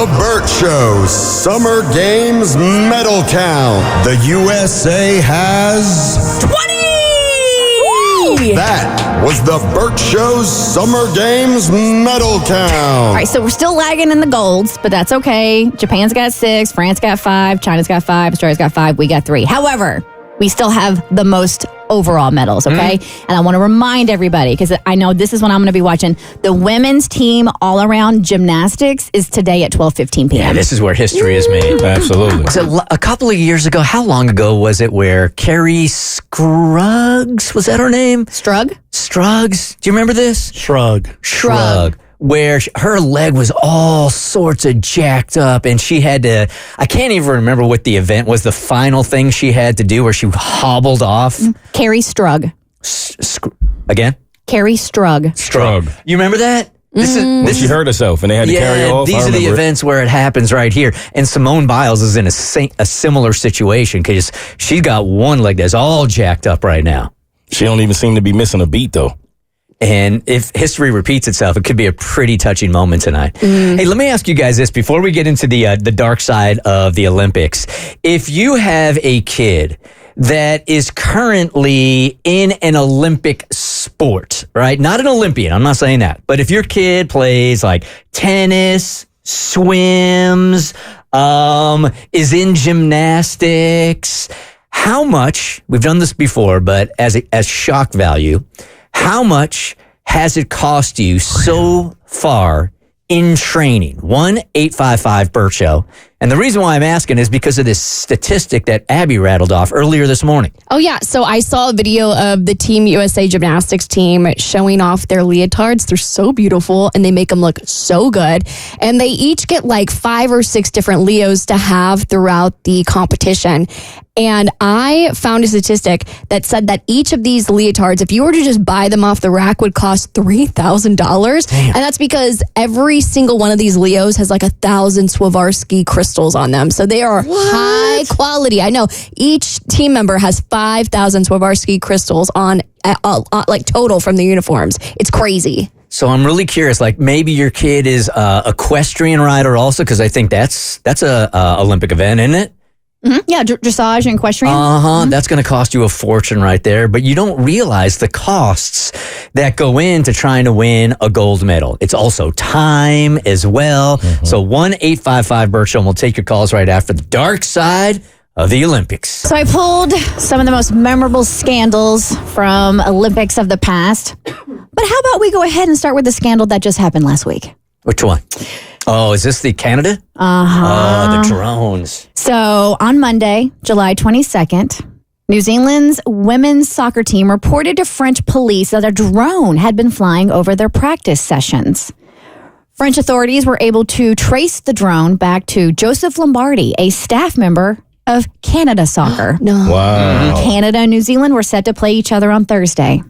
The Bert Show Summer Games medal count. The USA has 20! That was the Bert Show's Summer Games medal count. All right, so we're still lagging in the golds, but that's okay. Japan's got 6, France got 5, China's got 5, Australia's got 5, we got 3. However, we still have the most overall medals, okay? And I want to remind everybody, because I know this is when I'm going to be watching, the women's team all-around gymnastics is today at 12:15 p.m. Yeah, this is where history is made. Absolutely. So a couple of years ago, how long ago was it where Carrie Scruggs, was that her name? Struggs. Do you remember this? Shrug. Where her leg was all sorts of jacked up, and she had to, I can't even remember what the event was, the final thing she had to do where she hobbled off. Carrie Strug. Again? Carrie Strug. You remember that? She hurt herself and they had to carry her off. These are the events where it happens right here. And Simone Biles is in a similar situation because she's got one leg that's all jacked up right now. She don't even seem to be missing a beat, though. And if history repeats itself, it could be a pretty touching moment tonight. Hey, let me ask you guys this before we get into the dark side of the Olympics. If you have a kid that is currently in an Olympic sport, right? Not an Olympian, I'm not saying that. But if your kid plays like tennis, swims, is in gymnastics, how much, we've done this before, but as shock value, how much has it cost you so far in training? 1-855-BERT-SHOW. And the reason why I'm asking is because of this statistic that Abby rattled off earlier this morning. Oh, yeah. So I saw a video of the Team USA gymnastics team showing off their leotards. They're so beautiful and they make them look so good. And they each get like 5 or 6 different Leos to have throughout the competition. And I found a statistic that said that each of these leotards, if you were to just buy them off the rack, would cost $3,000. And that's because every single one of these Leos has like 1,000 Swarovski crystals on them. So they are high quality. I know each team member has 5,000 Swarovski crystals on like total from the uniforms. It's crazy. So I'm really curious, like maybe your kid is a equestrian rider also, because I think that's a Olympic event, isn't it? Yeah, dressage and equestrian. That's going to cost you a fortune right there. But you don't realize the costs that go into trying to win a gold medal. It's also time as well. So 1-855-BERT-SHOW, and we'll take your calls right after the dark side of the Olympics. So I pulled some of the most memorable scandals from Olympics of the past. But how about we go ahead and start with the scandal that just happened last week? Which one? Oh, is this the Canada? Oh, the drones. So on Monday, July 22nd, New Zealand's women's soccer team reported to French police that a drone had been flying over their practice sessions. French authorities were able to trace the drone back to Joseph Lombardi, a staff member of Canada Soccer. Wow. Canada and New Zealand were set to play each other on Thursday.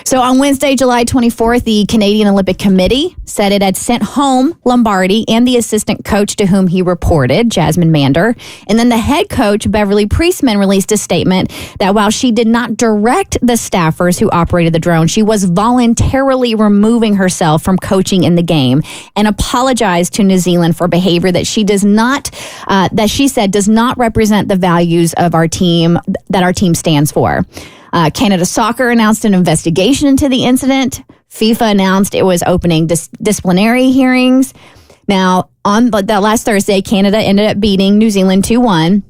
So on Wednesday, July 24th, the Canadian Olympic Committee said it had sent home Lombardi and the assistant coach to whom he reported, Jasmine Mander. And then the head coach, Beverly Priestman, released a statement that while she did not direct the staffers who operated the drone, she was voluntarily removing herself from coaching in the game and apologized to New Zealand for behavior that she does not, that she said does not represent the values of our team, that our team stands for. Canada Soccer announced an investigation into the incident. FIFA announced it was opening disciplinary hearings. Now, on that last Thursday, Canada ended up beating New Zealand 2-1.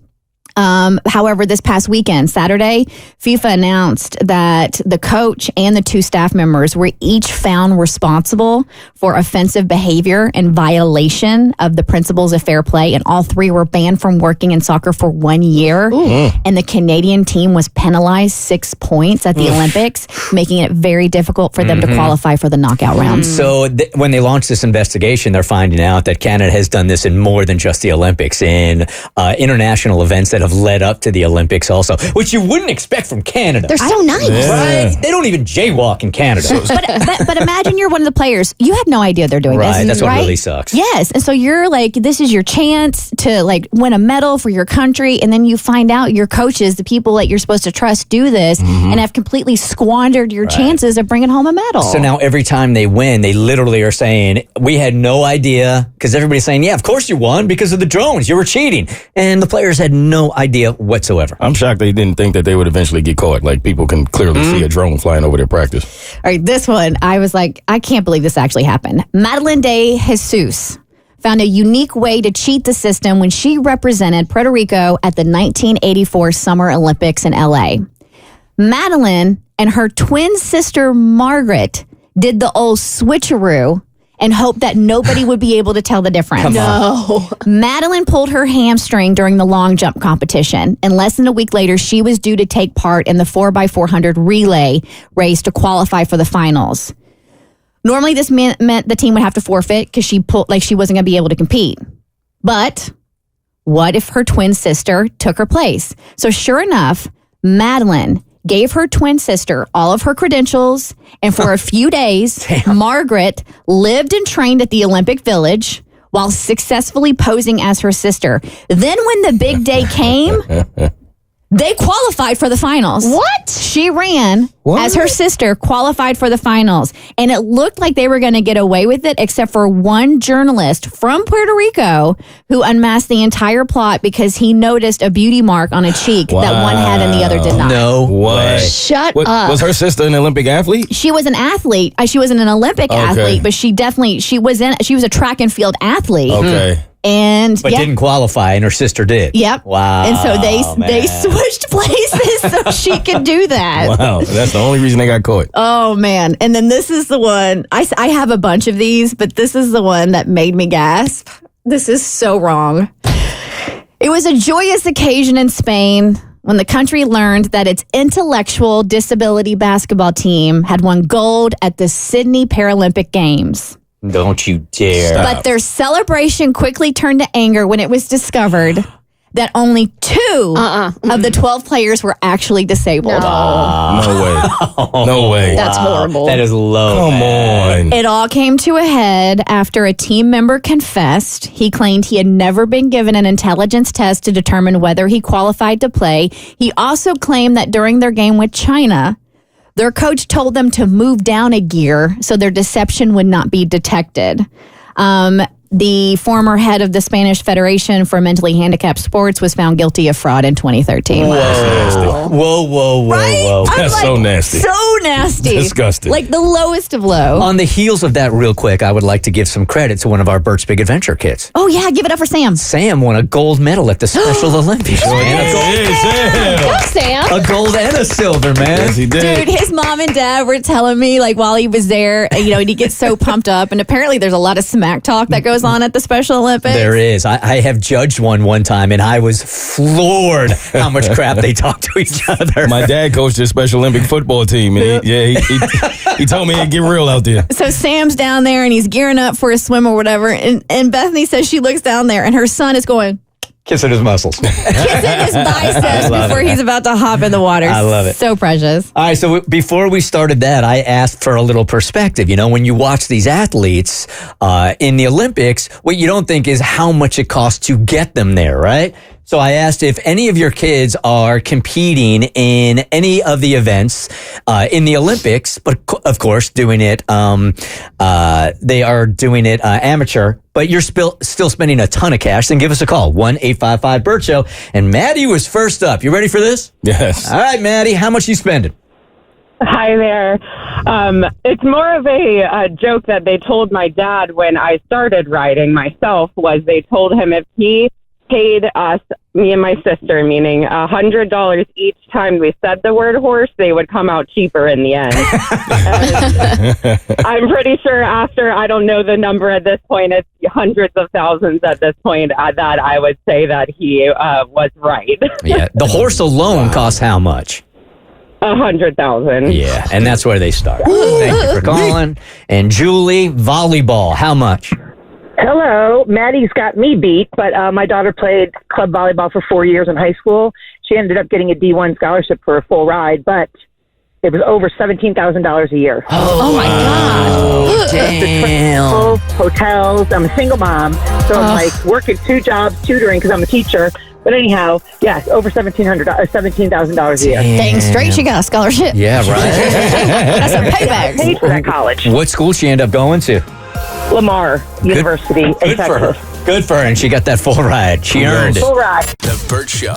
However, this past weekend, Saturday, FIFA announced that the coach and the 2 staff members were each found responsible for offensive behavior and violation of the principles of fair play, and all 3 were banned from working in soccer for 1 year. And the Canadian team was penalized 6 points at the Olympics, making it very difficult for them to qualify for the knockout rounds. So when they launched this investigation, they're finding out that Canada has done this in more than just the Olympics, in international events that that have led up to the Olympics also, which you wouldn't expect from Canada. They're so nice. Right? They don't even jaywalk in Canada. But imagine you're one of the players. You have no idea they're doing this. Right, that's what right? really sucks. Yes, and so you're like, this is your chance to like win a medal for your country, and then you find out your coaches, the people that you're supposed to trust, do this and have completely squandered your chances of bringing home a medal. So now every time they win, they literally are saying, we had no idea, because everybody's saying, yeah, of course you won because of the drones. You were cheating. And the players had no idea whatsoever. I'm shocked they didn't think that they would eventually get caught. Like, people can clearly see a drone flying over their practice. All right, this one, I was like, I can't believe this actually happened. Madeline de Jesus found a unique way to cheat the system when she represented Puerto Rico at the 1984 Summer Olympics in LA. Madeline and her twin sister Margaret did the old switcheroo and hoped that nobody would be able to tell the difference. Madeline pulled her hamstring during the long jump competition, and less than a week later, she was due to take part in the 4x400 relay race to qualify for the finals. Normally, this meant the team would have to forfeit because she wasn't going to be able to compete. But what if her twin sister took her place? So sure enough, Madeline gave her twin sister all of her credentials, and for a few days, Margaret lived and trained at the Olympic Village while successfully posing as her sister. Then when the big day came, they qualified for the finals. What? She ran as her sister, qualified for the finals. And it looked like they were going to get away with it, except for one journalist from Puerto Rico who unmasked the entire plot because he noticed a beauty mark on a cheek that one had and the other did not. No way. Shut up. Was her sister an Olympic athlete? She was an athlete. She wasn't an Olympic athlete, but she was a track and field athlete. Okay. And But didn't qualify, and her sister did. Yep. Wow. And so they switched places so she could do that. Wow. That's the only reason they got caught. Oh, man. And then this is the one. I have a bunch of these, but this is the one that made me gasp. This is so wrong. It was a joyous occasion in Spain when the country learned that its intellectual disability basketball team had won gold at the Sydney Paralympic Games. Don't you dare. But their celebration quickly turned to anger when it was discovered that only 2 of the 12 players were actually disabled. No way. No way. That's horrible. That is low. Come on. It all came to a head after a team member confessed. He claimed he had never been given an intelligence test to determine whether he qualified to play. He also claimed that during their game with China, their coach told them to move down a gear so their deception would not be detected. The former head of the Spanish Federation for Mentally Handicapped Sports was found guilty of fraud in 2013. Whoa. Right? That's so nasty. So nasty. Disgusting. Like the lowest of low. On the heels of that, real quick, I would like to give some credit to one of our Bert's Big Adventure kids. Oh, yeah. Give it up for Sam. Sam won a gold medal at the Special Olympics. Go, Sam. A gold and a silver, man. Yes, he did. Dude, his mom and dad were telling me, like, while he was there, and he gets so pumped up. And apparently there's a lot of smack talk that goes on at the Special Olympics. There is. I have judged one time, and I was floored how much crap they talk to each other. My dad coached the Special Olympic football team, and he told me it'd get real out there. So Sam's down there, and he's gearing up for a swim or whatever. And Bethany says she looks down there, and her son is going, Kissing his muscles. kissing his biceps before he's about to hop in the water. I love it. So precious. All right, so before we started that, I asked for a little perspective. When you watch these athletes in the Olympics, what you don't think is how much it costs to get them there, right? So I asked if any of your kids are competing in any of the events in the Olympics, but of course doing it, they are doing it amateur, but you're still spending a ton of cash, then give us a call, 1-855-BERT-SHOW. And Maddie was first up. You ready for this? Yes. All right, Maddie, how much you spending? Hi there. It's more of a joke that they told my dad when I started riding myself, was they told him if he paid us, me and my sister, meaning $100 each time we said the word horse, they would come out cheaper in the end. I'm pretty sure after, I don't know the number at this point, it's hundreds of thousands at this point, that I would say that he was right. Yeah, the horse alone costs how much? 100,000. Yeah, and that's where they start. Thank you for calling. And Julie, volleyball, how much? Hello, Maddie's got me beat, but my daughter played club volleyball for 4 years in high school. She ended up getting a D1 scholarship for a full ride, but it was over $17,000 a year. Oh my God. Damn. Hotels. I'm a single mom, so I'm like working 2 jobs, tutoring because I'm a teacher. But anyhow, yes, over $17,000 a year. Dang straight, she got a scholarship. Yeah, right. That's a payback. Paid for that college. What school she end up going to? Lamar University in Good for Texas. her. Good for her. And she got that full ride. She earned it. Full ride. The Bert Show.